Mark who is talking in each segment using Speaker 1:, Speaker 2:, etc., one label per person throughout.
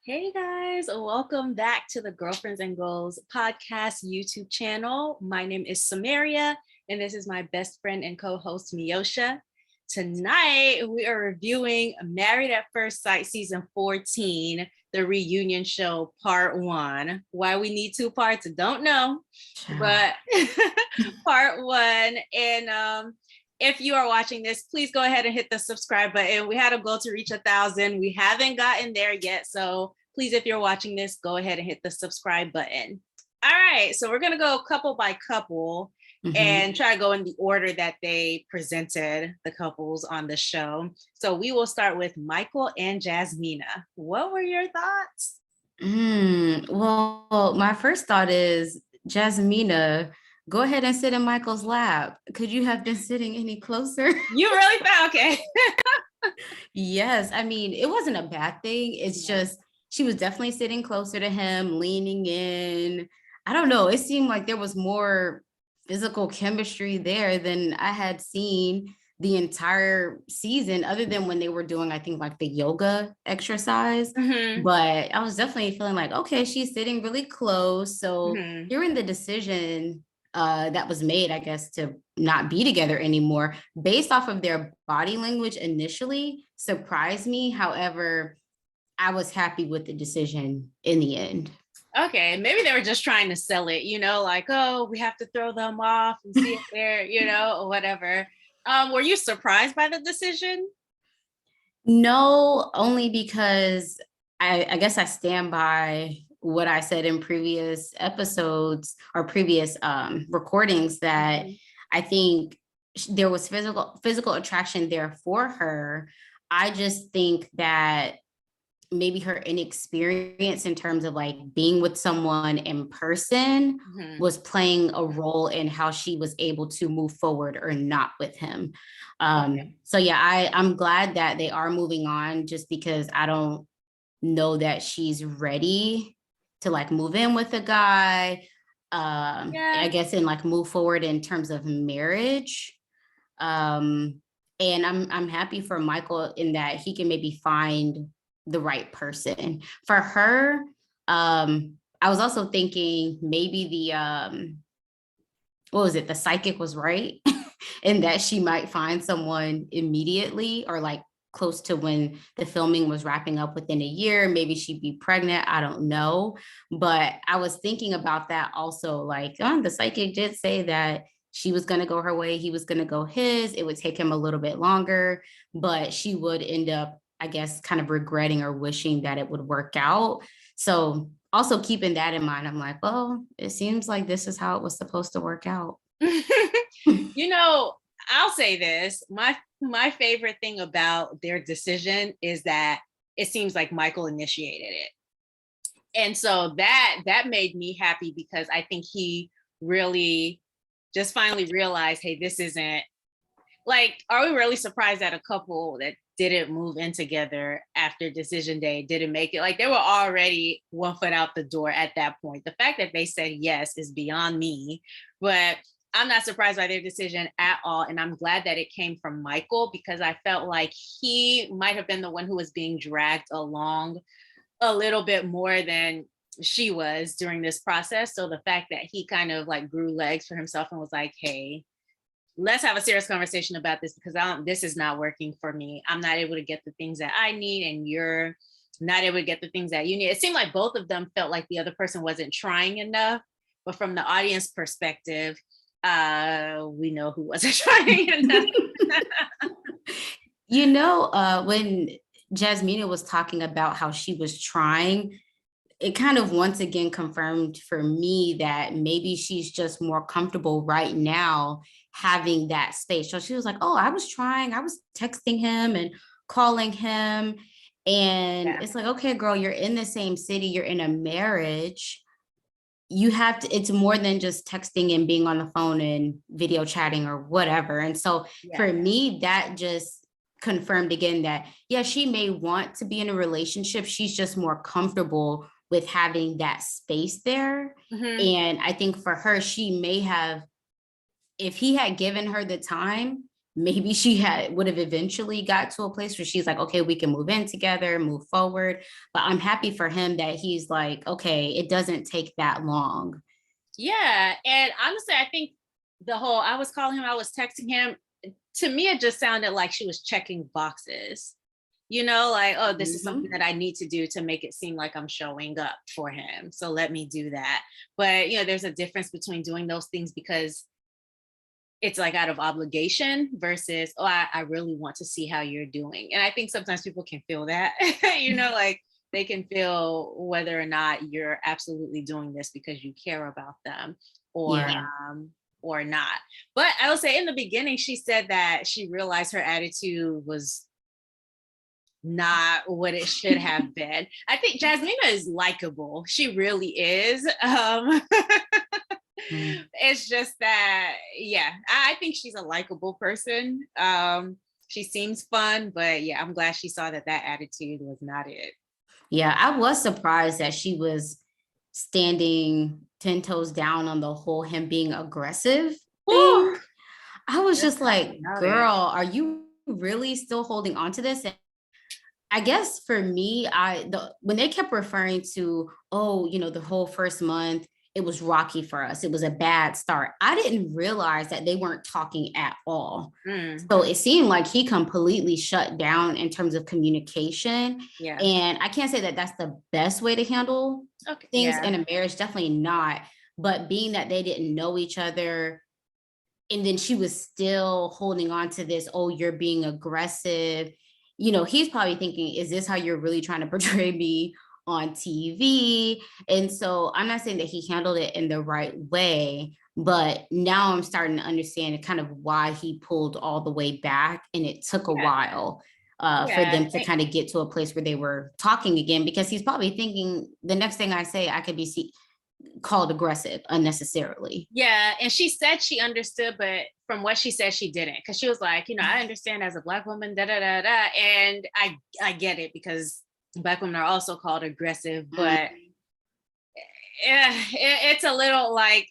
Speaker 1: Hey guys, welcome back to the Girlfriends and Goals podcast YouTube channel. My name is Samaria, and this is my best friend and co-host Miosha. Tonight, we are reviewing Married at First Sight Season 14, the reunion show part 1. Why we need 2 parts, don't know, but part 1. And if you are watching this, please go ahead and hit the subscribe button. We had a goal to reach 1,000. We haven't gotten there yet. So please, if you're watching this, go ahead and hit the subscribe button. All right. So we're going to go couple by couple and try to go in the order that they presented the couples on the show. So we will start with Michael and Jasmina. What were your thoughts?
Speaker 2: Well, my first thought is Jasmina, go ahead and sit in Michael's lap. Could you have been sitting any closer?
Speaker 1: You really thought, okay.
Speaker 2: Yes. I mean, it wasn't a bad thing. It's just, she was definitely sitting closer to him, leaning in. I don't know. It seemed like there was more physical chemistry there than I had seen the entire season, other than when they were doing, I think, like the yoga exercise. But I was definitely feeling like, okay, she's sitting really close. So hearing the decision that was made, I guess, to not be together anymore based off of their body language initially surprised me. However, I was happy with the decision in the end.
Speaker 1: Okay, maybe they were just trying to sell it, like, oh, we have to throw them off and see if they're, or whatever. Were you surprised by the decision?
Speaker 2: No, only because I guess I stand by what I said in previous episodes or previous recordings that I think there was physical attraction there for her. I just think that maybe her inexperience in terms of like being with someone in person was playing a role in how she was able to move forward or not with him. So yeah, I'm glad that they are moving on, just because I don't know that she's ready to like move in with a guy. I guess, and like move forward in terms of marriage. And I'm happy for Michael in that he can maybe find the right person for her. I was also thinking maybe the psychic was right and that she might find someone immediately or like close to when the filming was wrapping up within a year. Maybe she'd be pregnant. I don't know. But I was thinking about that also, like, the psychic did say that she was going to go her way. He was going to go his. It would take him a little bit longer, but she would end up, I guess, kind of regretting or wishing that it would work out. So also keeping that in mind, I'm like, well, it seems like this is how it was supposed to work out.
Speaker 1: I'll say this. My favorite thing about their decision is that it seems like Michael initiated it. And so that made me happy, because I think he really just finally realized, hey, this isn't like, are we really surprised that a couple that didn't move in together after decision day didn't make it? Like, they were already one foot out the door at that point. The fact that they said yes is beyond me, but I'm not surprised by their decision at all. And I'm glad that it came from Michael, because I felt like he might have been the one who was being dragged along a little bit more than she was during this process. So the fact that he kind of like grew legs for himself and was like, hey, let's have a serious conversation about this, because this is not working for me. I'm not able to get the things that I need, and you're not able to get the things that you need. It seemed like both of them felt like the other person wasn't trying enough, but from the audience perspective, we know who wasn't trying enough.
Speaker 2: When Jasmina was talking about how she was trying, it kind of once again confirmed for me that maybe she's just more comfortable right now having that space. So she was like, oh, I was trying, I was texting him and calling him. And it's like, okay, girl, you're in the same city, you're in a marriage. You have to, it's more than just texting and being on the phone and video chatting or whatever. And so for me, that just confirmed again that, yeah, she may want to be in a relationship. She's just more comfortable with having that space there. And I think for her, she may have, if he had given her the time, maybe she would have eventually got to a place where she's like, okay, we can move in together, move forward. But I'm happy for him that he's like, okay, it doesn't take that long.
Speaker 1: Yeah. And honestly, I think I was calling him, I was texting him. To me, it just sounded like she was checking boxes, like, oh, this is something that I need to do to make it seem like I'm showing up for him. So let me do that. But, there's a difference between doing those things because it's like out of obligation versus, oh, I really want to see how you're doing. And I think sometimes people can feel that, like they can feel whether or not you're absolutely doing this because you care about them or not. But I will say in the beginning, she said that she realized her attitude was not what it should have been. I think Jasmina is likable. She really is. It's just that, I think she's a likable person. She seems fun, but I'm glad she saw that attitude was not it.
Speaker 2: Yeah, I was surprised that she was standing 10 toes down on the whole him being aggressive thing. I was just like, girl, are you really still holding on to this? And I guess for me, when they kept referring to, oh, the whole first month, it was rocky for us. It was a bad start. I didn't realize that they weren't talking at all. So it seemed like he completely shut down in terms of communication.
Speaker 1: Yeah.
Speaker 2: And I can't say that that's the best way to handle things in a marriage. Definitely not. But being that they didn't know each other, and then she was still holding on to this, oh, you're being aggressive. He's probably thinking, is this how you're really trying to portray me on TV? And so I'm not saying that he handled it in the right way, but now I'm starting to understand kind of why he pulled all the way back. And it took a while for them to kind of get to a place where they were talking again, because he's probably thinking the next thing I say, I could be called aggressive unnecessarily.
Speaker 1: Yeah. And she said she understood, but from what she said, she didn't. Because she was like, I understand as a Black woman, da da da da. And I get it because Black women are also called aggressive, but it's a little like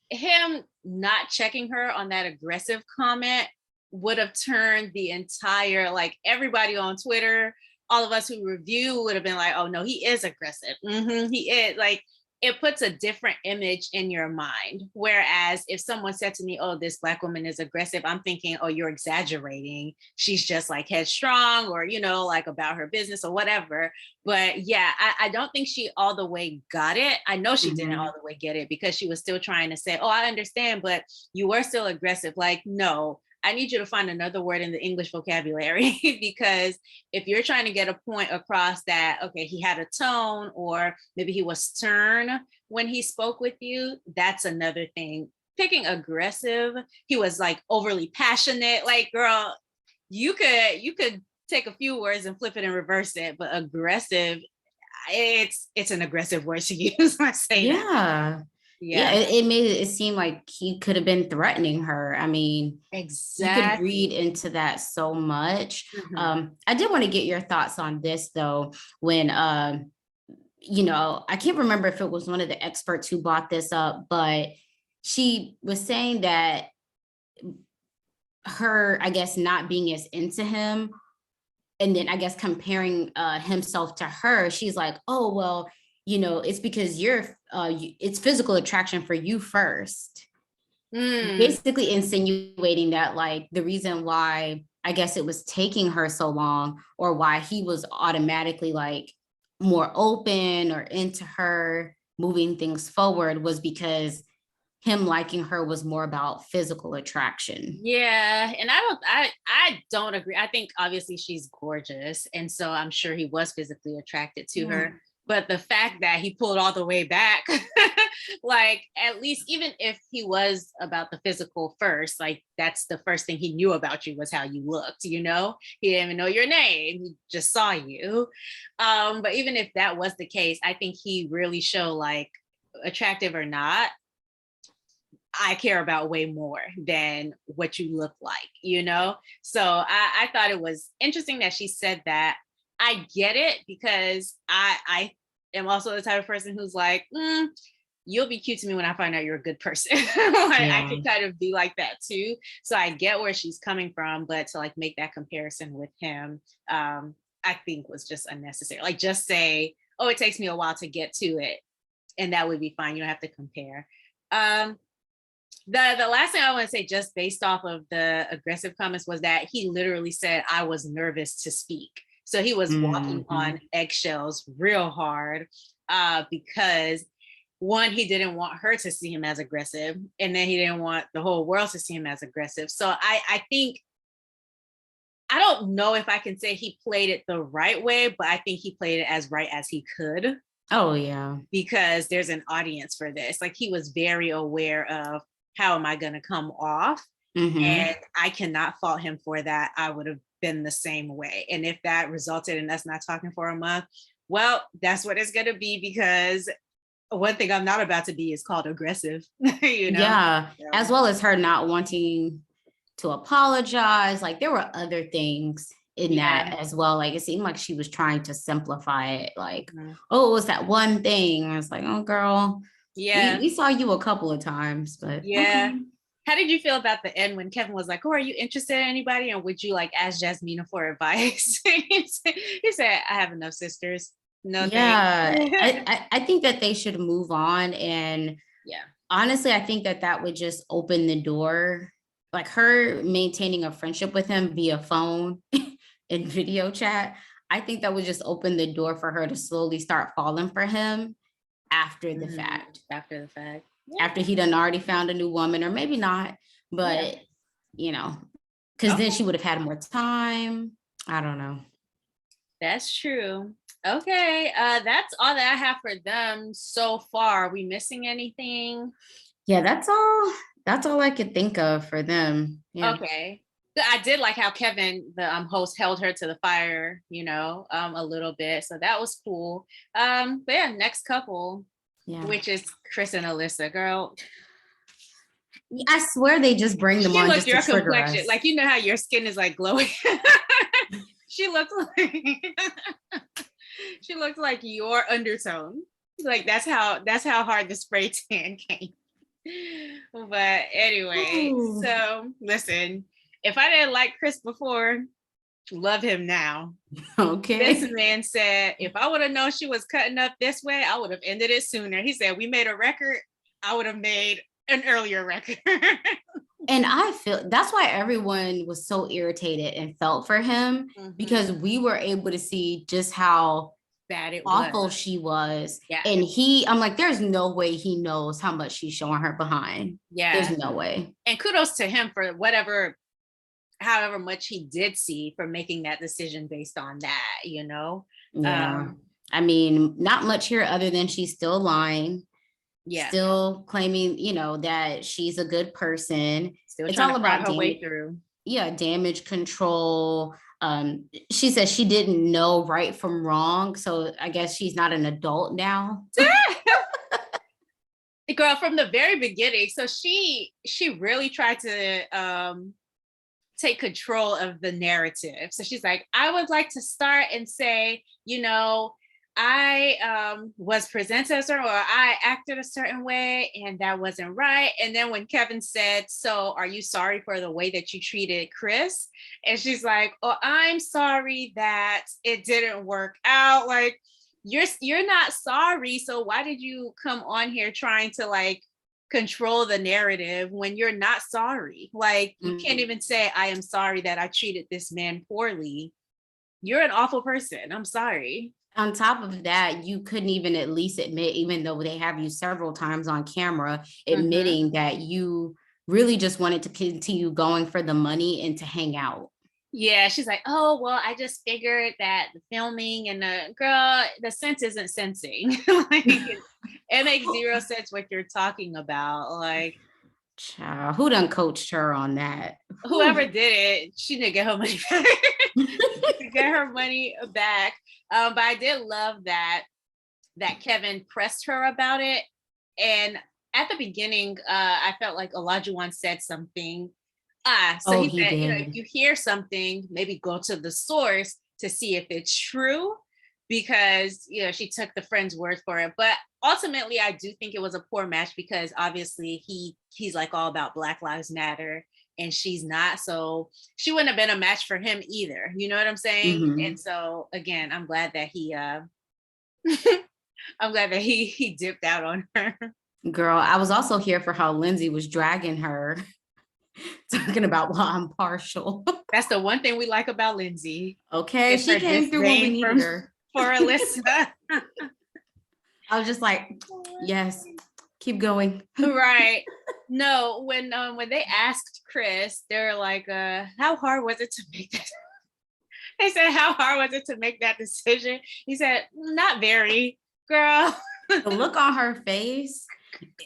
Speaker 1: him not checking her on that aggressive comment would have turned the entire, like everybody on Twitter, all of us who review would have been like, oh no, he is aggressive. He is. Like, it puts a different image in your mind. Whereas if someone said to me, oh, this Black woman is aggressive, I'm thinking, oh, you're exaggerating. She's just like headstrong or, like about her business or whatever. But I don't think she all the way got it. I know she didn't all the way get it because she was still trying to say, oh, I understand, but you were still aggressive. Like, no, I need you to find another word in the English vocabulary because if you're trying to get a point across that, okay, he had a tone or maybe he was stern when he spoke with you, that's another thing. Picking aggressive, he was like overly passionate. Like, girl, you could take a few words and flip it and reverse it, but aggressive, it's an aggressive word to use. I say that.
Speaker 2: Yeah, it made it seem like he could have been threatening her. I mean,
Speaker 1: exactly.
Speaker 2: You could read into that so much. I did want to get your thoughts on this though. When I can't remember if it was one of the experts who brought this up, but she was saying that her, I guess, not being as into him, and then I guess comparing himself to her, she's like, oh, well, it's because it's physical attraction for you first. Basically insinuating that like the reason why I guess it was taking her so long or why he was automatically like more open or into her moving things forward was because him liking her was more about physical attraction.
Speaker 1: Yeah. And I don't agree. I think obviously she's gorgeous. And so I'm sure he was physically attracted to her. But the fact that he pulled all the way back, like at least even if he was about the physical first, like that's the first thing he knew about you was how you looked, he didn't even know your name, he just saw you. But even if that was the case, I think he really showed like attractive or not, I care about way more than what you look like, So I thought it was interesting that she said that. I get it because I am also the type of person who's like, you'll be cute to me when I find out you're a good person. I can kind of be like that too. So I get where she's coming from, but to like make that comparison with him, I think was just unnecessary. Like just say, oh, it takes me a while to get to it, and that would be fine. You don't have to compare. The last thing I want to say, just based off of the aggressive comments, was that he literally said, I was nervous to speak. So he was walking on eggshells real hard because one, he didn't want her to see him as aggressive, and then he didn't want the whole world to see him as aggressive. So I think, I don't know if I can say he played it the right way, but I think he played it as right as he could.
Speaker 2: Oh, yeah.
Speaker 1: Because there's an audience for this. Like he was very aware of, how am I going to come off? And I cannot fault him for that. I would have been the same way. And if that resulted in us not talking for a month, well, that's what it's going to be, because one thing I'm not about to be is called aggressive, you know?
Speaker 2: Yeah. So. As well as her not wanting to apologize. Like there were other things in that as well. Like it seemed like she was trying to simplify it. Like, oh, it was that one thing. I was like, oh, girl. Yeah. We saw you a couple of times, but
Speaker 1: okay. How did you feel about the end when Kevin was like, oh, are you interested in anybody? And would you like ask Jasmina for advice? He said, I have enough sisters. No,
Speaker 2: yeah. I think that they should move on. And honestly, I think that would just open the door. Like her maintaining a friendship with him via phone and video chat. I think that would just open the door for her to slowly start falling for him after the fact.
Speaker 1: After the fact.
Speaker 2: After he done already found a new woman, or maybe not, but you know, because then she would have had more time. I don't know.
Speaker 1: That's true. Okay, that's all that I have for them so far. Are we missing anything?
Speaker 2: Yeah, that's all. That's all I could think of for them. Yeah.
Speaker 1: Okay. I did like how Kevin, the host, held her to the fire, you know, a little bit. So that was cool. But yeah, next couple, which is Chris and Alyssa. Girl,
Speaker 2: I swear they just bring them on just to trigger us.
Speaker 1: Like, you know how your skin is like glowing. She looks like your undertone. Like that's how hard the spray tan came. But anyway, so listen, if I didn't like Chris before, love him now.
Speaker 2: Okay.
Speaker 1: This man said, if I would have known she was cutting up this way, I would have ended it sooner. He said, we made a record, I would have made an earlier record.
Speaker 2: And I feel that's why everyone was so irritated and felt for him, because we were able to see just how
Speaker 1: bad it
Speaker 2: awful
Speaker 1: was.
Speaker 2: She was. Yeah. And I'm like, there's no way he knows how much she's showing her behind. Yeah. There's no way.
Speaker 1: And kudos to him for however much he did see, for making that decision based on that, you know?
Speaker 2: Yeah. I mean, not much here other than she's still lying. Yeah. Still claiming, you know, that she's a good person.
Speaker 1: Still it's all about her way through.
Speaker 2: Yeah, damage control. She says she didn't know right from wrong, so I guess she's not an adult now.
Speaker 1: Girl, from the very beginning. So she really tried to take control of the narrative. So she's like, I would like to start and say, you know, I was presented a certain way, or I acted a certain way, and that wasn't right. And then when Kevin said, so are you sorry for the way that you treated Chris? And she's like, oh, I'm sorry that it didn't work out. Like, you're not sorry. So why did you come on here trying to like control the narrative when you're not sorry? Like, you can't even say, I am sorry that I treated this man poorly. You're an awful person. I'm sorry.
Speaker 2: On top of that, you couldn't even at least admit, even though they have you several times on camera, admitting that you really just wanted to continue going for the money and to hang out.
Speaker 1: Yeah, she's like, oh, well, I just figured that the filming and the sense isn't sensing. Like, it makes zero sense what you're talking about. Like,
Speaker 2: child, who done coached her on that?
Speaker 1: Whoever did it, she didn't get her money back. Get her money back. But I did love that Kevin pressed her about it. And at the beginning, I felt like Olajuwon said something. So he said, you know, if you hear something, maybe go to the source to see if it's true. because, you know, she took the friend's word for it. But ultimately, I do think it was a poor match because obviously he's like all about Black Lives Matter and she's not. So she wouldn't have been a match for him either. You know what I'm saying?
Speaker 2: Mhm.
Speaker 1: And so again, I'm glad that he I'm glad that he dipped out on her.
Speaker 2: Girl, I was also here for how Lindsey was dragging her, talking about, well, I'm partial.
Speaker 1: That's the one thing we like about Lindsey.
Speaker 2: Okay,
Speaker 1: It's
Speaker 2: she
Speaker 1: her
Speaker 2: came through when we
Speaker 1: disdain
Speaker 2: needed her.
Speaker 1: for Alyssa.
Speaker 2: I was just like, yes, keep going.
Speaker 1: Right. No, when they asked Chris, they were like, how hard was it to make that? They said, how hard was it to make that decision? He said, not very, girl.
Speaker 2: The look on her face,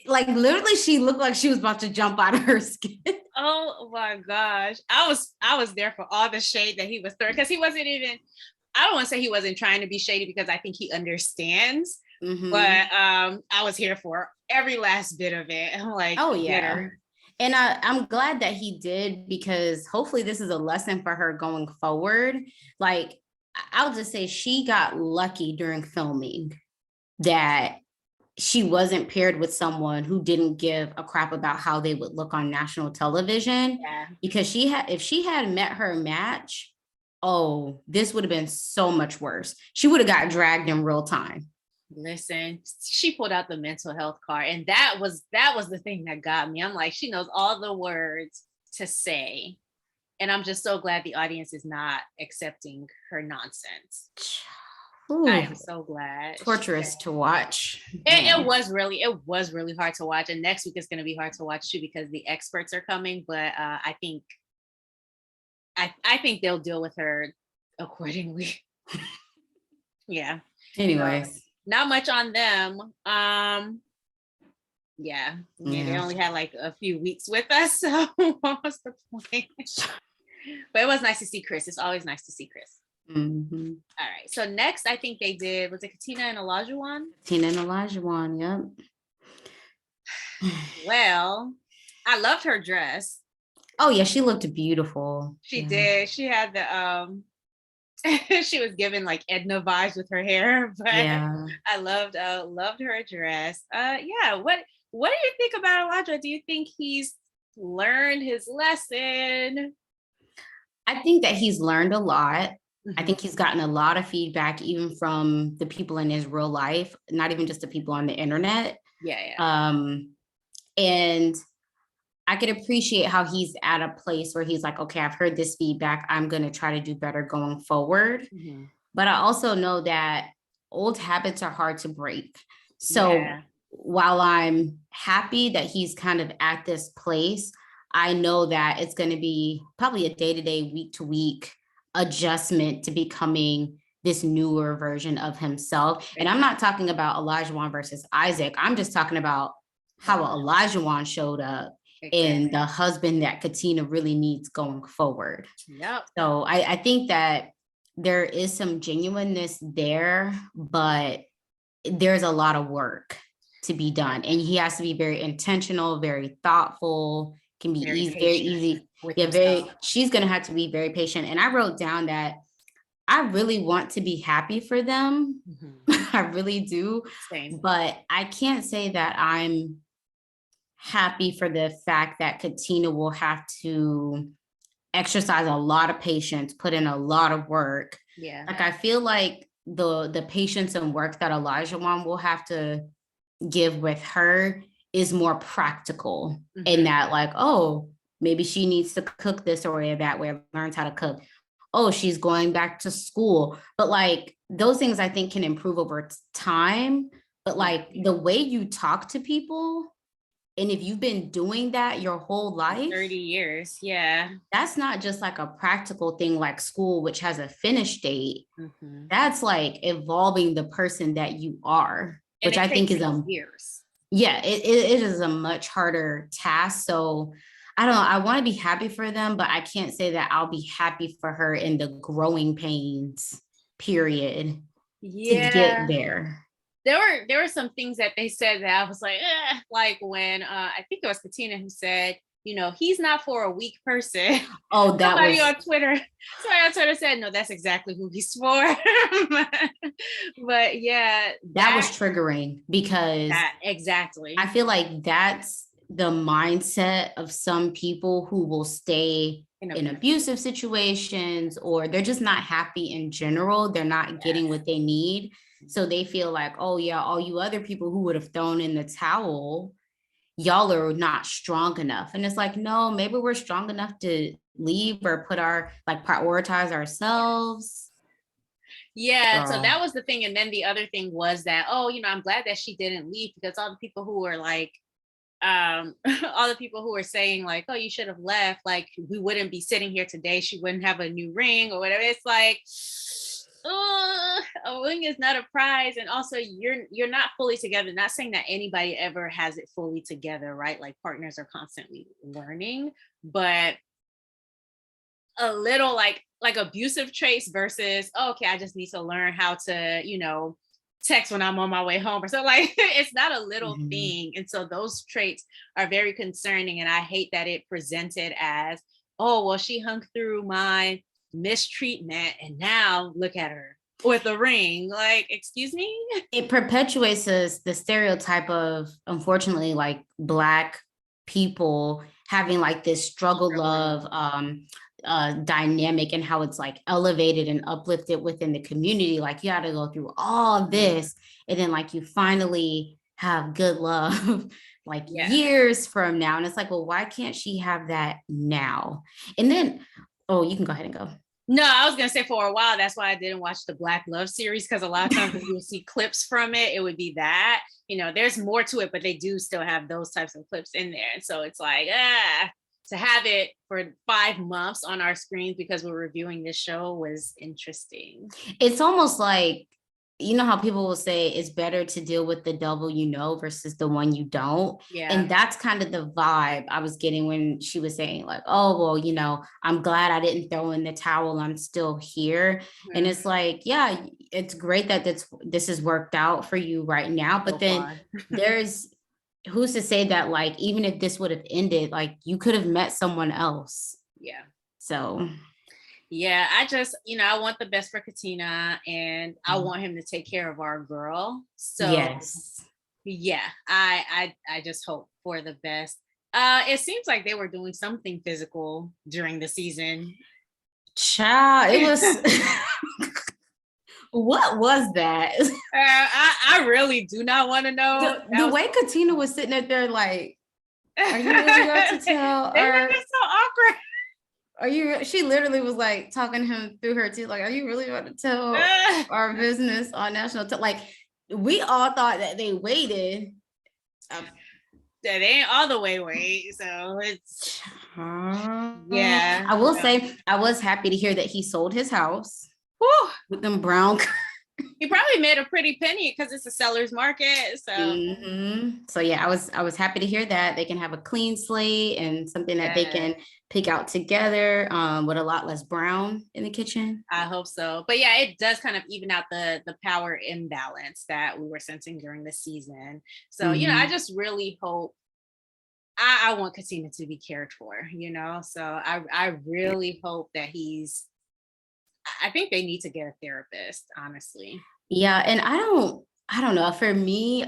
Speaker 2: like literally she looked like she was about to jump out of her skin.
Speaker 1: Oh my gosh. I was there for all the shade that he was throwing because he wasn't even, I don't want to say he wasn't trying to be shady because I think he understands.
Speaker 2: Mhm.
Speaker 1: But I was here for every last bit of it. I'm like,
Speaker 2: Oh yeah.
Speaker 1: bitter.
Speaker 2: And I'm glad that he did, because hopefully this is a lesson for her going forward. Like, I'll just say she got lucky during filming that she wasn't paired with someone who didn't give a crap about how they would look on national television.
Speaker 1: Yeah.
Speaker 2: Because if she had met her match, oh, this would have been so much worse. She would have got dragged in real time.
Speaker 1: Listen, she pulled out the mental health card, and that was the thing that got me. I'm like, she knows all the words to say, and I'm just so glad the audience is not accepting her nonsense.
Speaker 2: Ooh,
Speaker 1: I am so glad.
Speaker 2: torturous to watch.
Speaker 1: It was really hard to watch, and next week is going to be hard to watch too because the experts are coming. But I think they'll deal with her accordingly. Yeah.
Speaker 2: Anyways.
Speaker 1: So, not much on them. Yeah, they only had like a few weeks with us, so what was the point? But it was nice to see Chris. It's always nice to see Chris.
Speaker 2: Mm-hmm.
Speaker 1: All right, so next I think they did, was it Katina and Olajuwon?
Speaker 2: Katina and Olajuwon, yep.
Speaker 1: Well, I loved her dress.
Speaker 2: Oh yeah, she looked beautiful.
Speaker 1: She did. She had the she was giving like Edna vibes with her hair, but
Speaker 2: yeah.
Speaker 1: I loved her dress. Yeah, what do you think about Elijah? Do you think he's learned his lesson?
Speaker 2: I think that he's learned a lot.
Speaker 1: Mm-hmm.
Speaker 2: I think he's gotten a lot of feedback, even from the people in his real life, not even just the people on the internet.
Speaker 1: Yeah.
Speaker 2: And I could appreciate how he's at a place where he's like, okay, I've heard this feedback. I'm going to try to do better going forward. Mm-hmm. But I also know that old habits are hard to break. So while I'm happy that he's kind of at this place, I know that it's going to be probably a day-to-day, week-to-week adjustment to becoming this newer version of himself. And I'm not talking about Olajuwon versus Isaac. I'm just talking about how Olajuwon showed up. Exactly. And the husband that Katina really needs going forward.
Speaker 1: Yep.
Speaker 2: So I think that there is some genuineness there, but there's a lot of work to be done. And he has to be very intentional, very thoughtful, can be very easy. Yeah, she's going to have to be very patient. And I wrote down that I really want to be happy for them. Mm-hmm. I really do. Same. But I can't say that I'm happy for the fact that Katina will have to exercise a lot of patience, put in a lot of work. Yeah. Like, I feel like the patience and work that Olajuwon will have to give with her is more practical. Mm-hmm. In that, like, oh, maybe she needs to cook this or that way, learns how to cook. Oh, she's going back to school. But like, those things I think can improve over time. But like, the way you talk to people, and if you've been doing that your whole life,
Speaker 1: 30 years, yeah,
Speaker 2: that's not just like a practical thing like school, which has a finish date. Mm-hmm. That's like evolving the person that you are, which I think is
Speaker 1: years.
Speaker 2: Yeah, it is a much harder task. So I don't know. I want to be happy for them, but I can't say that I'll be happy for her in the growing pains period to get there.
Speaker 1: There were some things that they said that I was like when I think it was Katina who said, he's not for a weak person.
Speaker 2: Oh, that
Speaker 1: Somebody
Speaker 2: was
Speaker 1: on Twitter said, no, that's exactly who he's for. But yeah,
Speaker 2: that was triggering because
Speaker 1: exactly.
Speaker 2: I feel like that's the mindset of some people who will stay in abusive situations, or they're just not happy in general. They're not getting what they need. So they feel like, oh yeah, all you other people who would have thrown in the towel, y'all are not strong enough. And it's like, no, maybe we're strong enough to leave or prioritize ourselves.
Speaker 1: Yeah, so that was the thing. And then the other thing was that, I'm glad that she didn't leave, because all the people who were like, all the people who were saying like, oh, you should have left, like we wouldn't be sitting here today, she wouldn't have a new ring or whatever. It's like, a ring is not a prize. And also you're not fully together. Not saying that anybody ever has it fully together, right? Like partners are constantly learning, but a little like abusive traits versus, okay, I just need to learn how to, text when I'm on my way home or so, like it's not a little thing. And so those traits are very concerning. And I hate that it presented as, oh, well, she hung through my mistreatment and now look at her with a ring. Like, excuse me?
Speaker 2: It perpetuates the stereotype of, unfortunately, like Black people having like this struggle of dynamic, and how it's like elevated and uplifted within the community. Like you had to go through all this, and then like you finally have good love like years from now. And it's like, well, why can't she have that now? And then, oh, you can go ahead and go.
Speaker 1: No, I was gonna say for a while, that's why I didn't watch the Black Love series, because a lot of times when you see clips from it, it would be that, there's more to it, but they do still have those types of clips in there. And so it's like, to have it for 5 months on our screens because we're reviewing this show was interesting.
Speaker 2: It's almost like, how people will say it's better to deal with the devil versus the one you don't. Yeah. And that's kind of the vibe I was getting when she was saying like, oh, well, I'm glad I didn't throw in the towel. I'm still here. Mm-hmm. And it's like, yeah, it's great that this has worked out for you right now. But then there's, who's to say that like, even if this would have ended, like you could have met someone else.
Speaker 1: Yeah.
Speaker 2: So
Speaker 1: yeah, I just, I want the best for Katina, and I want him to take care of our girl. So yes, yeah, I just hope for the best. It seems like they were doing something physical during the season.
Speaker 2: Child, it was what was that?
Speaker 1: I really do not want to know.
Speaker 2: The way Katina was sitting up there like, are you really about to tell?
Speaker 1: They were just so awkward.
Speaker 2: She literally was like talking him through her teeth, like, are you really about to tell our business on national like, we all thought that they waited.
Speaker 1: That ain't all the way wait, so it's yeah.
Speaker 2: I will say I was happy to hear that he sold his house. Woo! With them brown.
Speaker 1: He probably made a pretty penny because it's a seller's market. So
Speaker 2: so yeah, I was happy to hear that they can have a clean slate and something that they can pick out together with a lot less brown in the kitchen.
Speaker 1: I hope so. But yeah, it does kind of even out the power imbalance that we were sensing during the season. So I just really hope, I want Katina to be cared for, so I really hope that I think they need to get a therapist, honestly.
Speaker 2: Yeah. And I don't know. For me,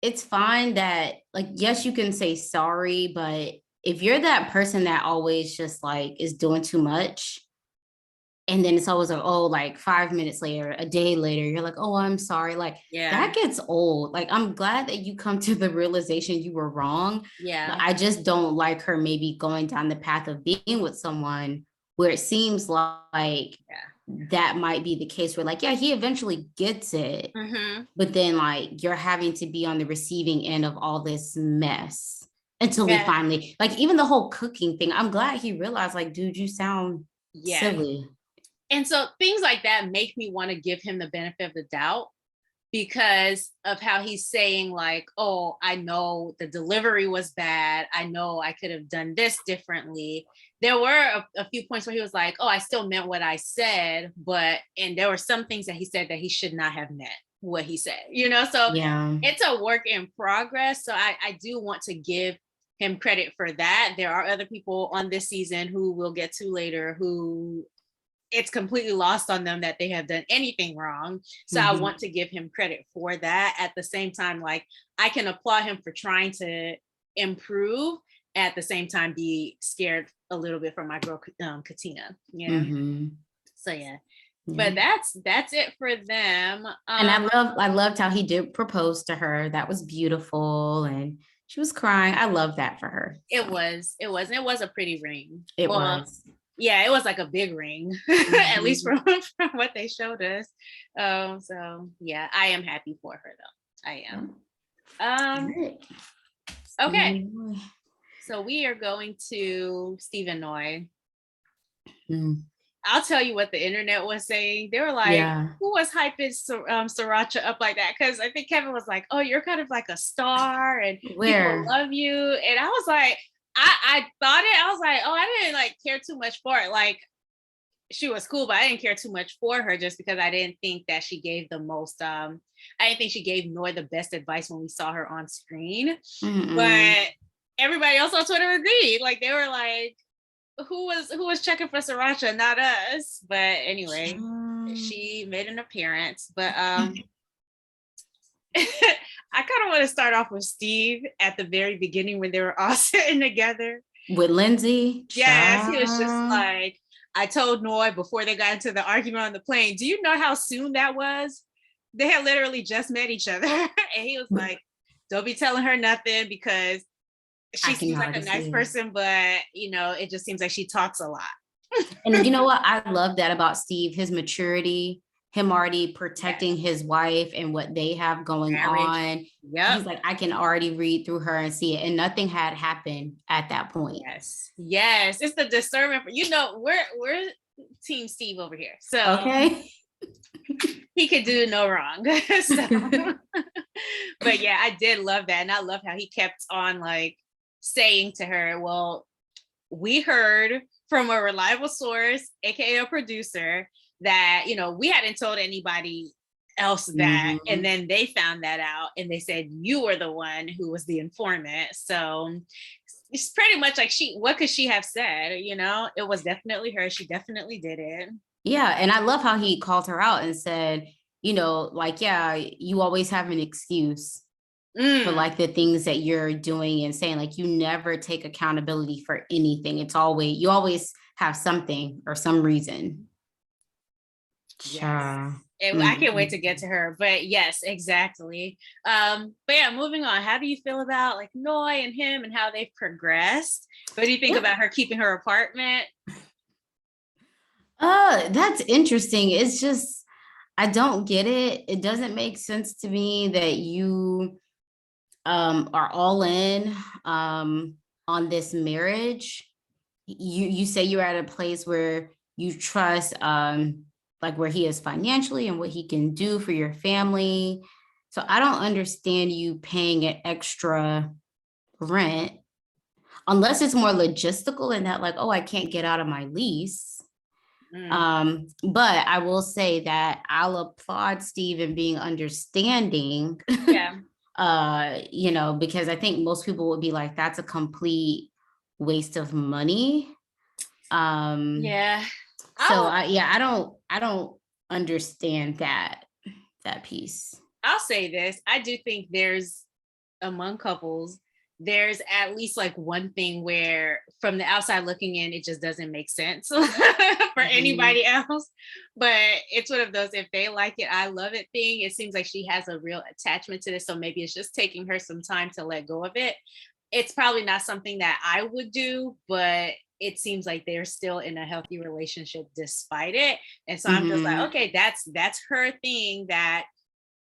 Speaker 2: it's fine that like, yes, you can say sorry, but if you're that person that always just like is doing too much, and then it's always like, oh, like 5 minutes later, a day later, you're like, oh, I'm sorry. Like that gets old. Like, I'm glad that you come to the realization you were wrong. Yeah. But I just don't like her maybe going down the path of being with someone where it seems like that might be the case where like, yeah, he eventually gets it. Mm-hmm. But then like you're having to be on the receiving end of all this mess until we finally, like even the whole cooking thing, I'm glad he realized like, dude, you sound silly.
Speaker 1: And so things like that make me want to give him the benefit of the doubt because of how he's saying like, oh, I know the delivery was bad. I know I could have done this differently. There were a few points where he was like, oh, I still meant what I said, and there were some things that he said that he should not have meant what he said, so it's a work in progress. So I do want to give him credit for that. There are other people on this season who we'll get to later who it's completely lost on them that they have done anything wrong. So I want to give him credit for that. At the same time, like, I can applaud him for trying to improve, at the same time be scared a little bit for my girl Katina. So yeah. But that's it for them.
Speaker 2: And I loved how he did propose to her. That was beautiful, and she was crying. I love that for her.
Speaker 1: It was a pretty ring.
Speaker 2: It was.
Speaker 1: Yeah, it was like a big ring, at least from what they showed us. So yeah, I am happy for her though. I am. Okay. So we are going to Steve and Noi. I'll tell you what the internet was saying. They were like, who was hyping Sriracha up like that? Because I think Kevin was like, oh, you're kind of like a star and people love you. And I was like, I thought it. I was like, oh, I didn't like care too much for it. Like, she was cool, but I didn't care too much for her just because I didn't think that she gave the most. I didn't think she gave Noi the best advice when we saw her on screen. But everybody else on Twitter agreed. Like, they were like, who was checking for Sriracha, not us. But anyway, she made an appearance. But I kind of want to start off with Steve at the very beginning when they were all sitting together
Speaker 2: with Lindsey.
Speaker 1: Yes, he was just like, I told Noi before they got into the argument on the plane, do you know how soon that was? They had literally just met each other. And he was like, don't be telling her nothing because she seems like a nice person, but you know, it just seems like she talks a lot.
Speaker 2: And you know what? I love that about Steve, his maturity, him already protecting his wife and what they have going on. He's like, I can already read through her and see it. And nothing had happened at that point.
Speaker 1: Yes. It's the discernment. You know, we're Team Steve over here. So
Speaker 2: okay.
Speaker 1: He could do no wrong. But yeah, I did love that. And I love how he kept on like saying to her, well, we heard from a reliable source, aka a producer, that, you know, we hadn't told anybody else that. And then they found that out and they said you were the one who was the informant. So it's pretty much like what could she have said? You know, it was definitely her. She definitely did it.
Speaker 2: Yeah. And I love how he called her out and said, you know, like, yeah, you always have an excuse for like the things that you're doing and saying, like, you never take accountability for anything. It's always, you always have something or some reason.
Speaker 1: Yes. I can't wait to get to her, but yes, exactly. But yeah, moving on. How do you feel about like Noi and him and how they've progressed? What do you think about her keeping her apartment?
Speaker 2: That's interesting. It's just, I don't get it. It doesn't make sense to me that you are all in on this marriage. You say you're at a place where you trust like where he is financially and what he can do for your family. So I don't understand you paying an extra rent unless it's more logistical and that like, oh, I can't get out of my lease. But I will say that I'll applaud Steve in being understanding. You know, because I think most people would be like, that's a complete waste of money. So I don't understand that piece.
Speaker 1: I'll say this. I do think there's among couples, there's at least like one thing where from the outside looking in, it just doesn't make sense for anybody else. But it's one of those, if they like it, I love it thing. It seems like she has a real attachment to this. So maybe it's just taking her some time to let go of it. It's probably not something that I would do, but it seems like they're still in a healthy relationship despite it. And so I'm just like, okay, that's her thing that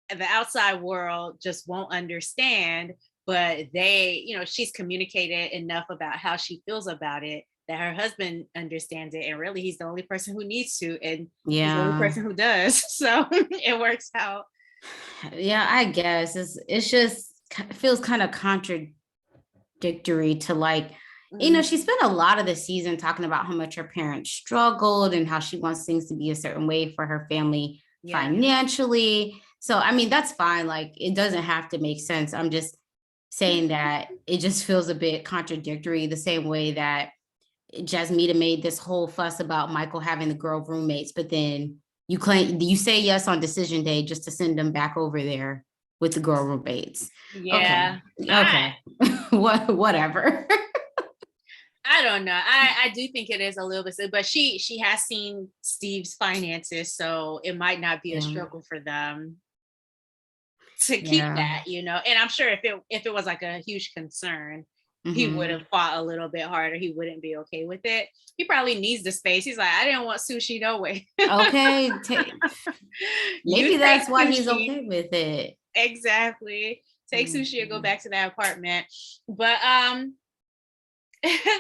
Speaker 1: the outside world just won't understand. But they, you know, she's communicated enough about how she feels about it that her husband understands it. And really, he's the only person who needs to, and he's the only person who does. So it works out.
Speaker 2: Yeah, I guess it's just, it feels kind of contradictory to like, you know, she spent a lot of the season talking about how much her parents struggled and how she wants things to be a certain way for her family financially. So, I mean, that's fine. Like, it doesn't have to make sense. I'm just, saying that it just feels a bit contradictory, the same way that Jasmina made this whole fuss about Michael having the girl roommates, but then you say yes on decision day just to send them back over there with the girl roommates.
Speaker 1: Yeah.
Speaker 2: Okay. Okay. Whatever.
Speaker 1: I don't know. I do think it is a little bit, but she has seen Steve's finances, so it might not be a
Speaker 2: Yeah.
Speaker 1: struggle for them to keep
Speaker 2: Yeah.
Speaker 1: that, And I'm sure if it was like a huge concern, he would have fought a little bit harder. He wouldn't be okay with it. He probably needs the space. He's like, I didn't want sushi, no way.
Speaker 2: Okay.
Speaker 1: You
Speaker 2: Maybe
Speaker 1: take
Speaker 2: that's why he's
Speaker 1: sushi.
Speaker 2: okay with it.
Speaker 1: Exactly. Take sushi and go back to that apartment. But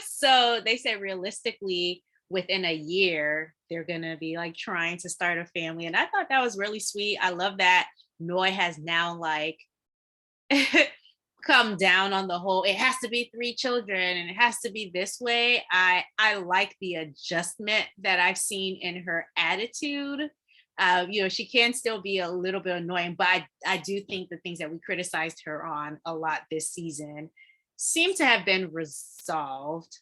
Speaker 1: so they said realistically within a year they're gonna be like trying to start a family. And I thought that was really sweet. I love that Noi has now like come down on the whole it has to be 3 children and it has to be this way. I like the adjustment that I've seen in her attitude. She can still be a little bit annoying, but I do think the things that we criticized her on a lot this season seem to have been resolved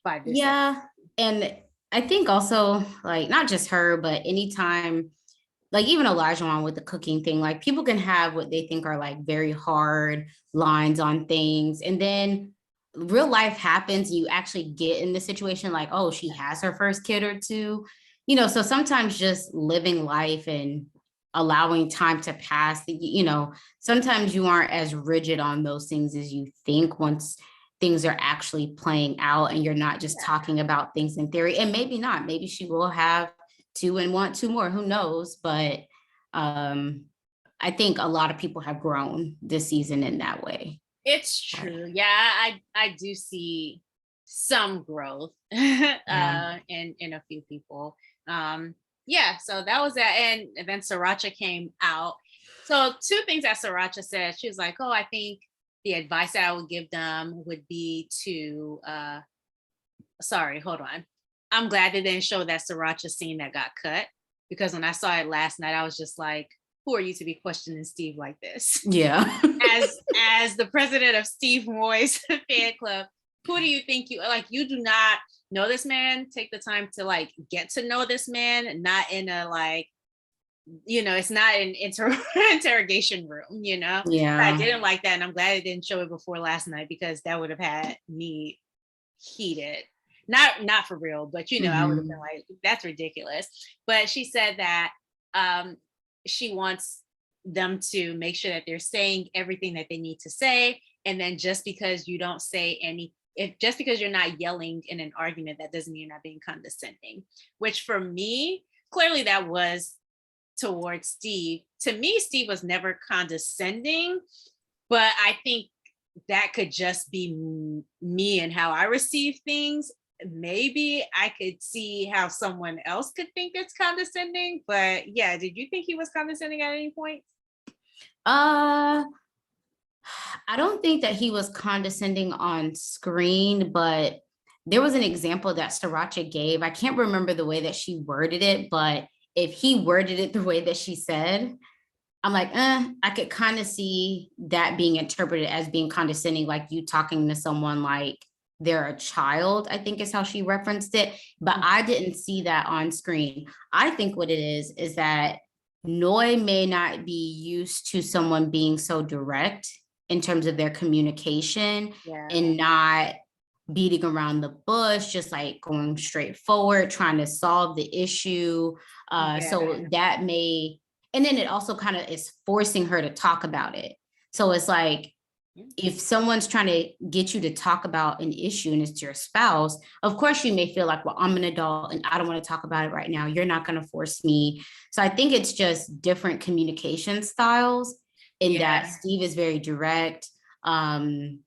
Speaker 1: by this
Speaker 2: Yeah. And I think also, like, not just her, but anytime, like even Olajuwon with the cooking thing, like people can have what they think are like very hard lines on things. And then real life happens. You actually get in the situation like, oh, she has her first kid or two, so sometimes just living life and allowing time to pass, sometimes you aren't as rigid on those things as you think once things are actually playing out and you're not just talking about things in theory. And maybe not, maybe she will have two and want two more, who knows? But I think a lot of people have grown this season in that way.
Speaker 1: It's true. Yeah, I do see some growth
Speaker 2: Yeah.
Speaker 1: in a few people. Yeah, so that was that. And then Sriracha came out. So two things that Sriracha said. She was like, oh, I think the advice that I would give them would be to sorry, hold on. I'm glad they didn't show that Sriracha scene that got cut, because when I saw it last night, I was just like, who are you to be questioning Steve like this?
Speaker 2: Yeah.
Speaker 1: as the president of Steve Moy's fan club, who do you think you like? You do not know this man. Take the time to like get to know this man, not in a like, it's not an interrogation room, I
Speaker 2: Yeah.
Speaker 1: didn't like that. And I'm glad it didn't show it before last night, because that would have had me heated. Not for real, but I would have been like, that's ridiculous. But she said that she wants them to make sure that they're saying everything that they need to say. And then just because you don't say just because you're not yelling in an argument, that doesn't mean you're not being condescending, which for me, clearly that was towards Steve. To me, Steve was never condescending, but I think that could just be me and how I receive things. Maybe I could see how someone else could think it's condescending, but yeah, did you think he was condescending at any point?
Speaker 2: I don't think that he was condescending on screen, but there was an example that Sriracha gave. I can't remember the way that she worded it, but if he worded it the way that she said, I'm like, I could kind of see that being interpreted as being condescending, like you talking to someone like they're a child, I think is how she referenced it. But I didn't see that on screen. I think what it is that Noi may not be used to someone being so direct in terms of their communication and not beating around the bush, just like going straight forward, trying to solve the issue. So that may, and then it also kind of is forcing her to talk about it. So it's like, if someone's trying to get you to talk about an issue and it's your spouse, of course you may feel like, well, I'm an adult and I don't want to talk about it right now. You're not going to force me. So I think it's just different communication styles in that Steve is very direct. And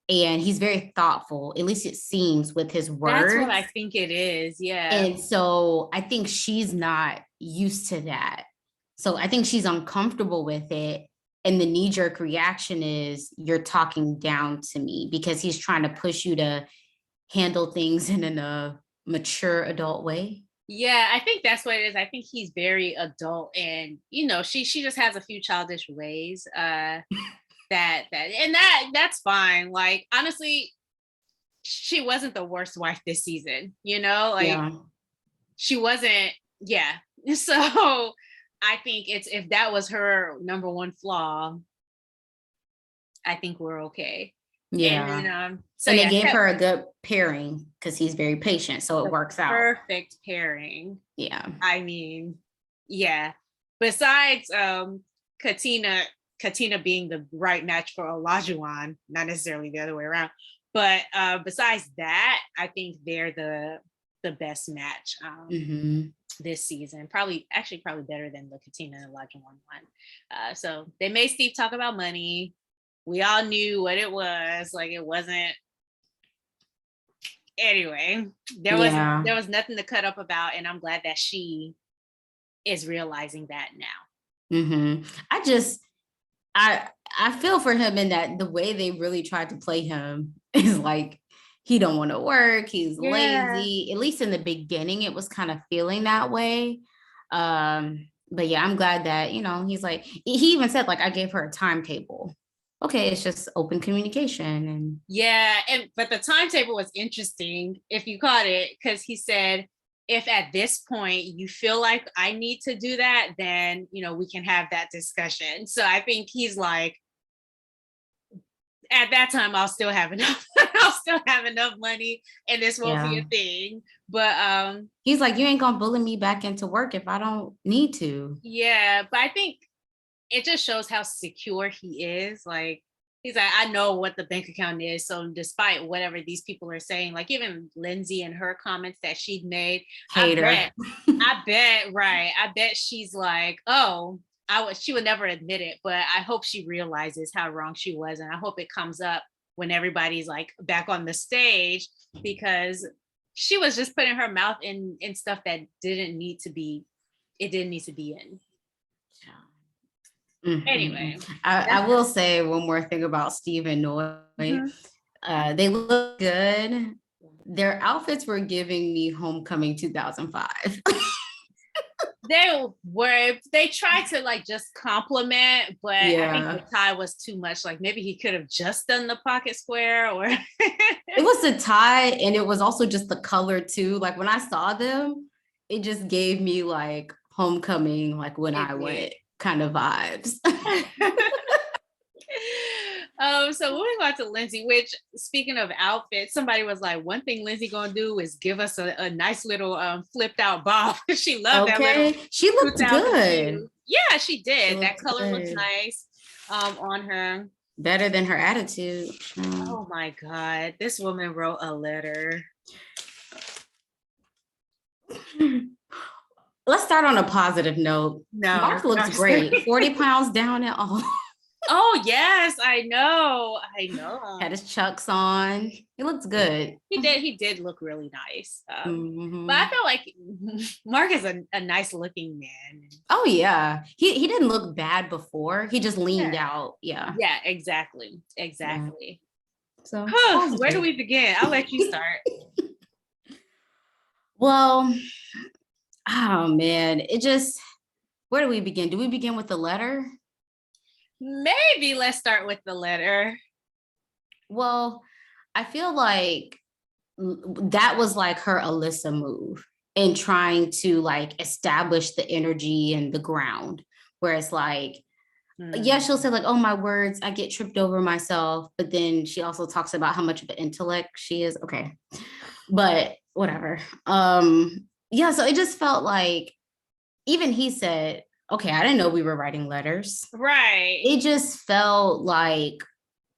Speaker 2: he's very thoughtful, at least it seems, with his words.
Speaker 1: That's what I think it is. Yeah.
Speaker 2: And so I think she's not used to that. So I think she's uncomfortable with it. And the knee-jerk reaction is, you're talking down to me, because he's trying to push you to handle things in a mature adult way.
Speaker 1: Yeah, I think that's what it is. I think he's very adult, and she just has a few childish ways. that's fine. Like, honestly, she wasn't the worst wife this season, like she wasn't. Yeah. So I think if that was her number one flaw, I think we're okay.
Speaker 2: Yeah.
Speaker 1: And then,
Speaker 2: so they gave her a good pairing because he's very patient, so it works out.
Speaker 1: Perfect pairing.
Speaker 2: Yeah.
Speaker 1: I mean, yeah. Besides Katina being the right match for Olajuwon, not necessarily the other way around, but besides that, I think they're the best match this season. Probably better than the Katina and Olajuwon one. So they made Steve talk about money. We all knew what it was. Like, it wasn't. Anyway, there was nothing to cut up about, and I'm glad that she is realizing that now.
Speaker 2: I feel for him in that the way they really tried to play him is like he don't want to work, he's lazy. At least in the beginning, it was kind of feeling that way. But yeah, I'm glad that he's like, he even said like, I gave her a timetable. Okay, it's just open communication. And
Speaker 1: but the timetable was interesting if you caught it, because he said, if at this point you feel like I need to do that, then we can have that discussion. So I think he's like, at that time I'll still have enough money, and this won't be a thing. But
Speaker 2: he's like, you ain't gonna bully me back into work if I don't need to.
Speaker 1: Yeah, but I think it just shows how secure he is. Like, he's like, I know what the bank account is. So despite whatever these people are saying, like even Lindsey and her comments that she'd made, I bet she's like, oh, she would never admit it, but I hope she realizes how wrong she was. And I hope it comes up when everybody's like back on the stage, because she was just putting her mouth in stuff that didn't need to be in. Anyway,
Speaker 2: I will say one more thing about Steve and Noi. They look good. Their outfits were giving me Homecoming 2005.
Speaker 1: They tried to like just compliment, but I think the tie was too much. Like, maybe he could have just done the pocket square, or
Speaker 2: it was the tie, and it was also just the color too. Like, when I saw them, it just gave me like Homecoming, like when I went kind of vibes.
Speaker 1: So moving on to Lindsey, which, speaking of outfits, somebody was like, one thing Lindsey gonna do is give us a nice little flipped out bob. She loved that little.
Speaker 2: She looked good.
Speaker 1: Yeah, she did. That color looks nice on her.
Speaker 2: Better than her attitude.
Speaker 1: Oh my God, this woman wrote a letter.
Speaker 2: Let's start on a positive note. Mark looks great. 40 pounds down at all.
Speaker 1: Oh, yes, I know.
Speaker 2: Had his Chucks on. He looks good.
Speaker 1: He did look really nice. But I feel like Mark is a nice looking man.
Speaker 2: Oh, yeah. He didn't look bad before. He just leaned out. Yeah.
Speaker 1: Yeah, exactly.
Speaker 2: Yeah. So
Speaker 1: where do we begin? I'll let you start.
Speaker 2: Well, oh man, where do we begin? Do we begin with the letter?
Speaker 1: Maybe let's start with the letter.
Speaker 2: Well, I feel like that was like her Alyssa move in trying to like establish the energy and the ground, where it's like, yeah, she'll say like, oh, my words, I get tripped over myself. But then she also talks about how much of an intellect she is. Okay. But whatever. Yeah, so it just felt like, even he said, okay, I didn't know we were writing letters.
Speaker 1: Right.
Speaker 2: It just felt like,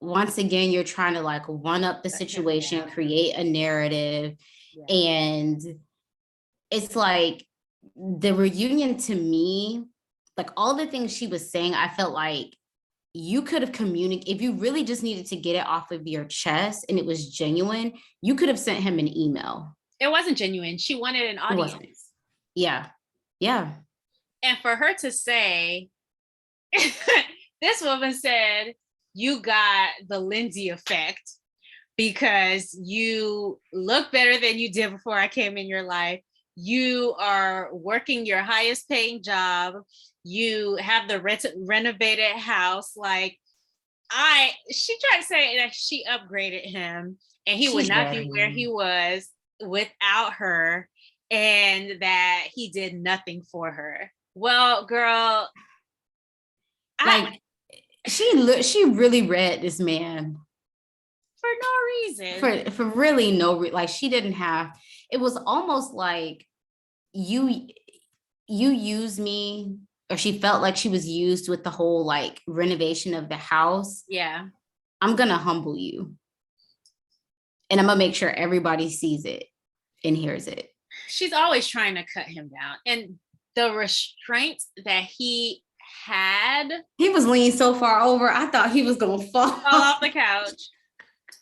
Speaker 2: once again, you're trying to like one up the situation, create a narrative. Yeah. And it's like the reunion, to me, like all the things she was saying, I felt like you could have communicated. If you really just needed to get it off of your chest and it was genuine, you could have sent him an email.
Speaker 1: It wasn't genuine. She wanted an audience.
Speaker 2: Yeah. Yeah.
Speaker 1: And for her to say, this woman said, you got the Lindsey effect because you look better than you did before I came in your life. You are working your highest paying job. You have the renovated house. Like, she tried to say that she upgraded him and he would
Speaker 2: She's
Speaker 1: not
Speaker 2: very
Speaker 1: be where he was without her, and that he did nothing for her. Well, girl,
Speaker 2: like she really read this man
Speaker 1: for no reason.
Speaker 2: for really like she didn't have. It was almost like you use me, or she felt like she was used with the whole like renovation of the house.
Speaker 1: Yeah.
Speaker 2: I'm gonna humble you, and I'm gonna make sure everybody sees it and hears it.
Speaker 1: She's always trying to cut him down, and the restraint that he had.
Speaker 2: He was leaning so far over, I thought he was gonna fall
Speaker 1: off the couch.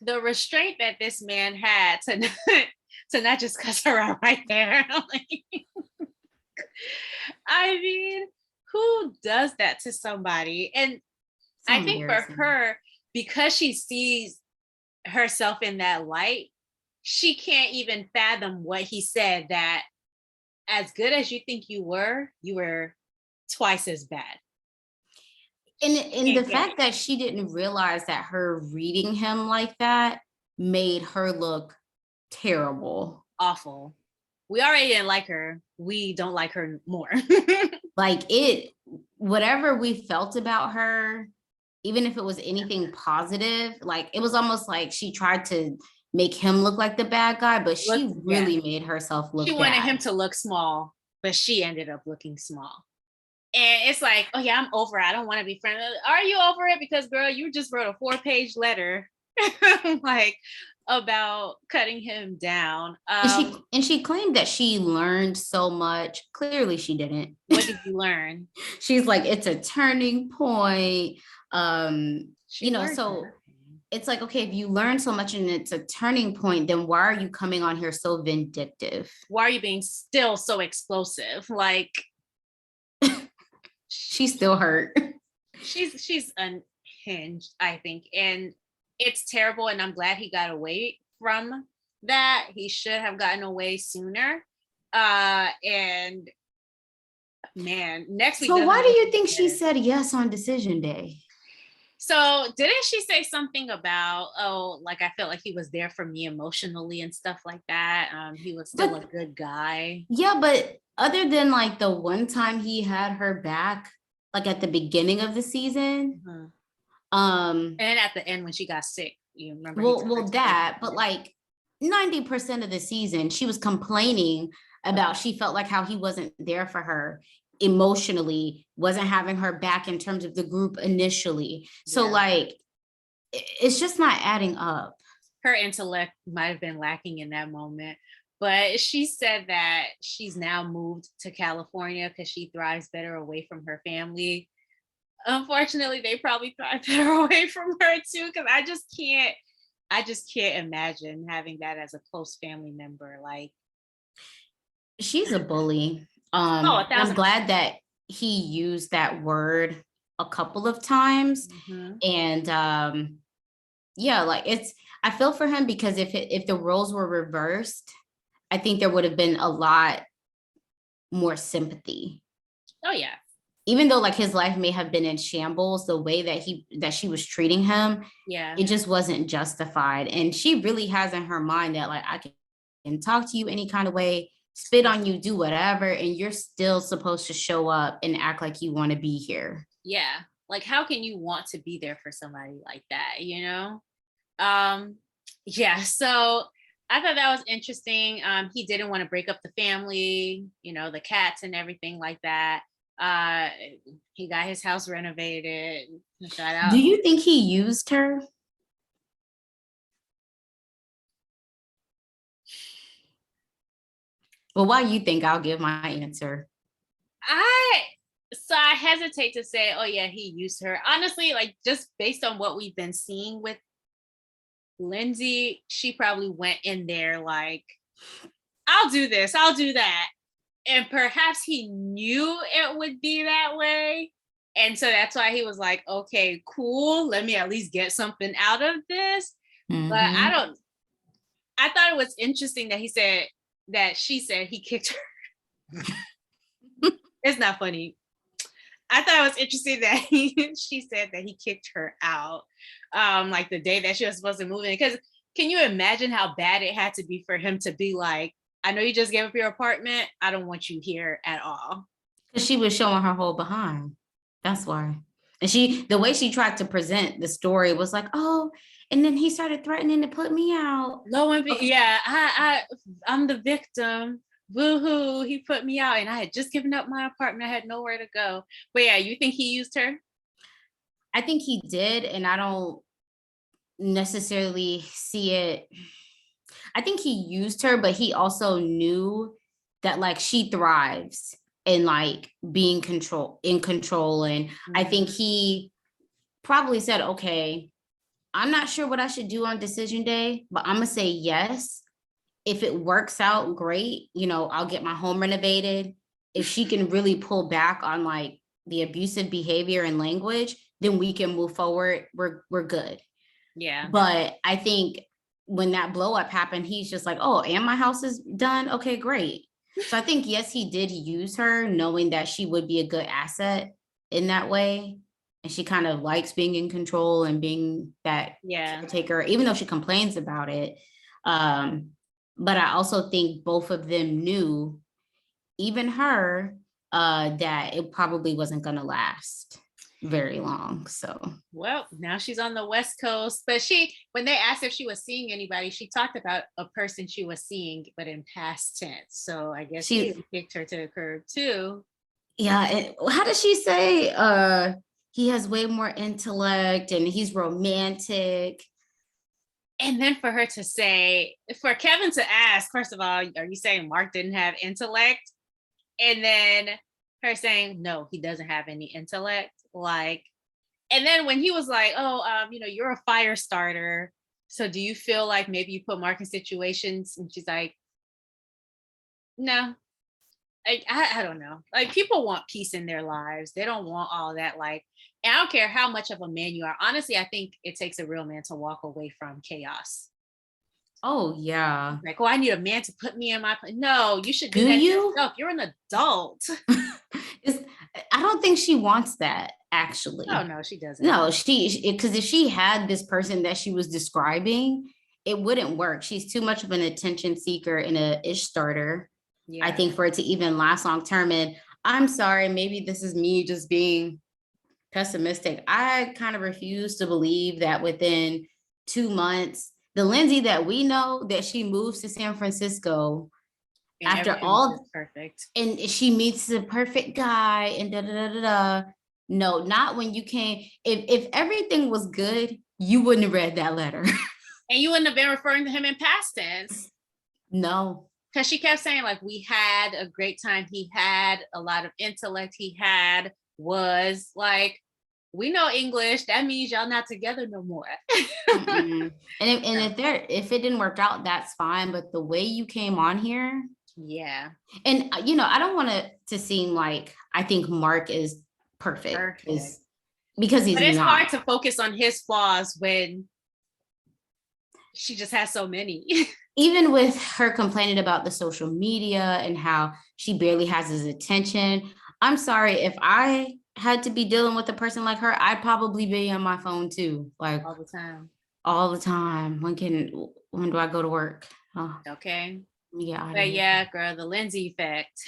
Speaker 1: The restraint that this man had to not just cuss her out right there. I mean, who does that to somebody? And
Speaker 2: so
Speaker 1: I think for her, because she sees herself in that light, she can't even fathom what he said, that as good as you think you were twice as bad.
Speaker 2: And the fact that she didn't realize that her reading him like that made her look terrible.
Speaker 1: Awful. We already didn't like her. We don't like her more.
Speaker 2: Like whatever we felt about her, even if it was anything positive, like it was almost like she tried to make him look like the bad guy, but she really made herself look bad.
Speaker 1: She wanted him to look small, but she ended up looking small. And it's like, oh yeah, I'm over it. I don't want to be friends. Are you over it? Because girl, you just wrote a 4-page letter like about cutting him down.
Speaker 2: And she claimed that she learned so much. Clearly she didn't.
Speaker 1: What did you learn?
Speaker 2: She's like, it's a turning point. So it's like, okay, if you learn so much and it's a turning point, then why are you coming on here so vindictive?
Speaker 1: Why are you being still so explosive? Like,
Speaker 2: she's still hurt.
Speaker 1: She's unhinged, I think. And it's terrible. And I'm glad he got away from that. He should have gotten away sooner. And man, next week.
Speaker 2: So why do you think she said yes on decision day?
Speaker 1: So didn't she say something about, like I felt like he was there for me emotionally and stuff like that? He was still a good guy.
Speaker 2: Yeah, but other than like the one time he had her back, like at the beginning of the season.
Speaker 1: Mm-hmm. And at the end when she got sick, you remember?
Speaker 2: Well, that, but like 90% of the season, she was complaining about, she felt like how he wasn't there for her emotionally, wasn't having her back in terms of the group initially. So like, it's just not adding up.
Speaker 1: Her intellect might have been lacking in that moment. But she said that she's now moved to California because she thrives better away from her family. Unfortunately, they probably thrive better away from her too, because I just can't imagine having that as a close family member. Like,
Speaker 2: she's a bully. I'm glad that he used that word a couple of times. Mm-hmm. And like I feel for him, because if the roles were reversed, I think there would have been a lot more sympathy.
Speaker 1: Oh yeah.
Speaker 2: Even though like his life may have been in shambles, the way that she was treating him, it just wasn't justified. And she really has in her mind that like, I can talk to you any kind of way, spit on you, do whatever, and you're still supposed to show up and act like you want to be here.
Speaker 1: Yeah. Like, how can you want to be there for somebody like that, you know? So I thought that was interesting. He didn't want to break up the family, the cats and everything like that. He got his house renovated. Shout out.
Speaker 2: Do you think he used her? Well, why you think? I'll give my answer.
Speaker 1: I hesitate to say, oh yeah, he used her. Honestly, like just based on what we've been seeing with Lindsey, she probably went in there like, I'll do this, I'll do that. And perhaps he knew it would be that way. And so that's why he was like, okay, cool. Let me at least get something out of this. Mm-hmm. But I thought it was interesting that she said he kicked her. It's not funny. I thought it was interesting that she said that he kicked her out, like the day that she was supposed to move in. Because can you imagine how bad it had to be for him to be like, I know you just gave up your apartment. I don't want you here at all.
Speaker 2: Because she was showing her whole behind. That's why. And the way she tried to present the story was like, oh, and then he started threatening to put me out.
Speaker 1: Yeah, I'm the victim. Woohoo, he put me out and I had just given up my apartment. I had nowhere to go. But yeah, you think he used her?
Speaker 2: I think he did, and I don't necessarily see it. I think he used her, but he also knew that like she thrives in like being in control. And I think he probably said, okay, I'm not sure what I should do on decision day, but I'm gonna say yes. If it works out, great. You know, I'll get my home renovated. If she can really pull back on like the abusive behavior and language, then we can move forward. We're good.
Speaker 1: Yeah.
Speaker 2: But I think when that blow up happened, he's just like, oh, and my house is done. Okay, great. So I think, yes, he did use her knowing that she would be a good asset in that way. And she kind of likes being in control and being that caretaker, even though she complains about it. But I also think both of them knew, even her, that it probably wasn't going to last very long. So,
Speaker 1: well, now she's on the West Coast. But when they asked if she was seeing anybody, she talked about a person she was seeing, but in past tense. So I guess he kicked her to the curb too.
Speaker 2: Yeah. And how does she say? He has way more intellect and he's romantic.
Speaker 1: And then for her to say, for Kevin to ask, first of all, are you saying Mark didn't have intellect? And then her saying, no, he doesn't have any intellect. Like, and then when he was like, oh, you're a fire starter. So do you feel like maybe you put Mark in situations? And she's like, no. I don't know. Like, people want peace in their lives. They don't want all that. Like, and I don't care how much of a man you are. Honestly, I think it takes a real man to walk away from chaos.
Speaker 2: Oh, yeah.
Speaker 1: Like, oh, I need a man to put me in my place. No, you should do that yourself. You're an adult.
Speaker 2: I don't think she wants that, actually.
Speaker 1: Oh, no, she doesn't.
Speaker 2: No, because if she had this person that she was describing, it wouldn't work. She's too much of an attention seeker and a ish starter. Yeah. I think for it to even last long term. And I'm sorry, maybe this is me just being pessimistic. I kind of refuse to believe that within 2 months, the Lindsey that we know, that she moves to San Francisco and after all
Speaker 1: perfect,
Speaker 2: and she meets the perfect guy and da da da da da. No, not when you came. If everything was good, you wouldn't have read that letter.
Speaker 1: And you wouldn't have been referring to him in past tense.
Speaker 2: No.
Speaker 1: Because she kept saying, like, we had a great time. He had a lot of intellect. Was like, we know English. That means y'all not together no more.
Speaker 2: And if it didn't work out, that's fine. But the way you came on here.
Speaker 1: Yeah.
Speaker 2: And, I don't want it to seem like I think Mark is perfect. Because he's not. But
Speaker 1: it's hard to focus on his flaws when she just has so many.
Speaker 2: Even with her complaining about the social media and how she barely has his attention. I'm sorry, if I had to be dealing with a person like her, I'd probably be on my phone too. Like
Speaker 1: all the time.
Speaker 2: All the time. When do I go to work? Oh.
Speaker 1: Okay.
Speaker 2: Yeah.
Speaker 1: But yeah, girl, the Lindsey effect.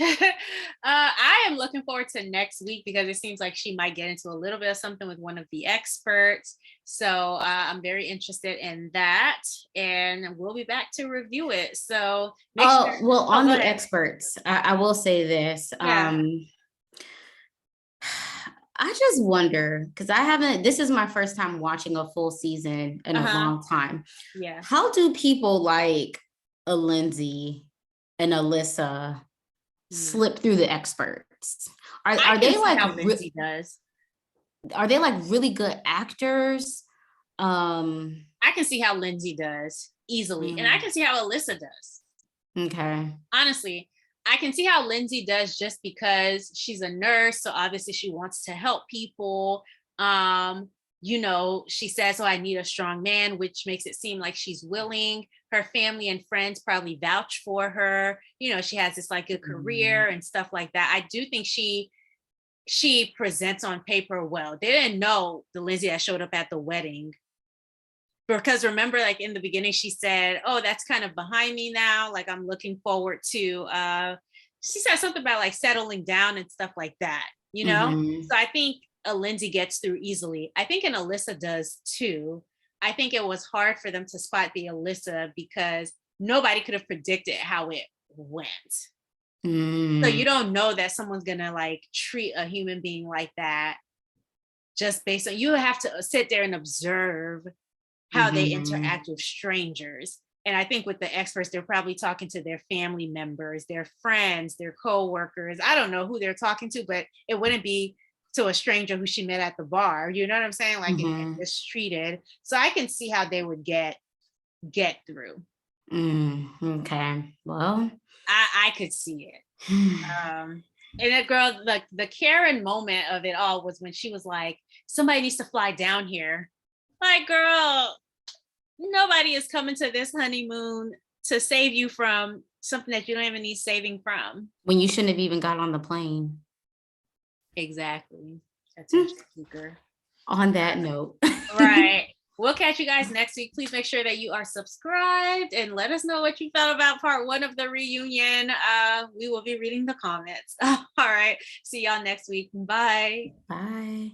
Speaker 1: I am looking forward to next week because it seems like she might get into a little bit of something with one of the experts. So I'm very interested in that, and we'll be back to review it. So
Speaker 2: on the experts, I will say this. Yeah. I just wonder, because this is my first time watching a full season in a long time.
Speaker 1: Yeah.
Speaker 2: How do people like a Lindsey and Alyssa slip through the experts? Are they like
Speaker 1: how Lindsey does?
Speaker 2: Are they like really good actors?
Speaker 1: I can see how Lindsey does easily, and I can see how Alyssa does.
Speaker 2: Okay.
Speaker 1: Honestly, I can see how Lindsey does just because she's a nurse, so obviously she wants to help people. She says, oh, I need a strong man, which makes it seem like she's willing. Her family and friends probably vouch for her. She has this like good career and stuff like that. I do think she she presents on paper well. They didn't know the Lindsey that showed up at the wedding. Because remember, like in the beginning, she said, "Oh, that's kind of behind me now. Like I'm looking forward to." She said something about like settling down and stuff like that. You know.
Speaker 2: Mm-hmm.
Speaker 1: So I think a Lindsey gets through easily. I think an Alyssa does too. I think it was hard for them to spot the Alyssa because nobody could have predicted how it went. So you don't know that someone's gonna like treat a human being like that just based on, you have to sit there and observe how they
Speaker 2: Mm-hmm.
Speaker 1: interact with strangers. And I think with the experts, they're probably talking to their family members, their friends, their co-workers. I don't know who they're talking to, but it wouldn't be to a stranger who she met at the bar. You know what I'm saying? Like, and get
Speaker 2: Mm-hmm.
Speaker 1: mistreated. So I can see how they would get through.
Speaker 2: Okay. Well.
Speaker 1: I could see it. And that girl, the Karen moment of it all was when she was like, somebody needs to fly down here. Like, girl, nobody is coming to this honeymoon to save you from something that you don't even need saving from.
Speaker 2: When you shouldn't have even got on the plane.
Speaker 1: Exactly. Attention seeker.
Speaker 2: On that note.
Speaker 1: Right. We'll catch you guys next week. Please make sure that you are subscribed and let us know what you felt about part 1 of the reunion. We will be reading the comments. All right. See y'all next week. Bye.
Speaker 2: Bye.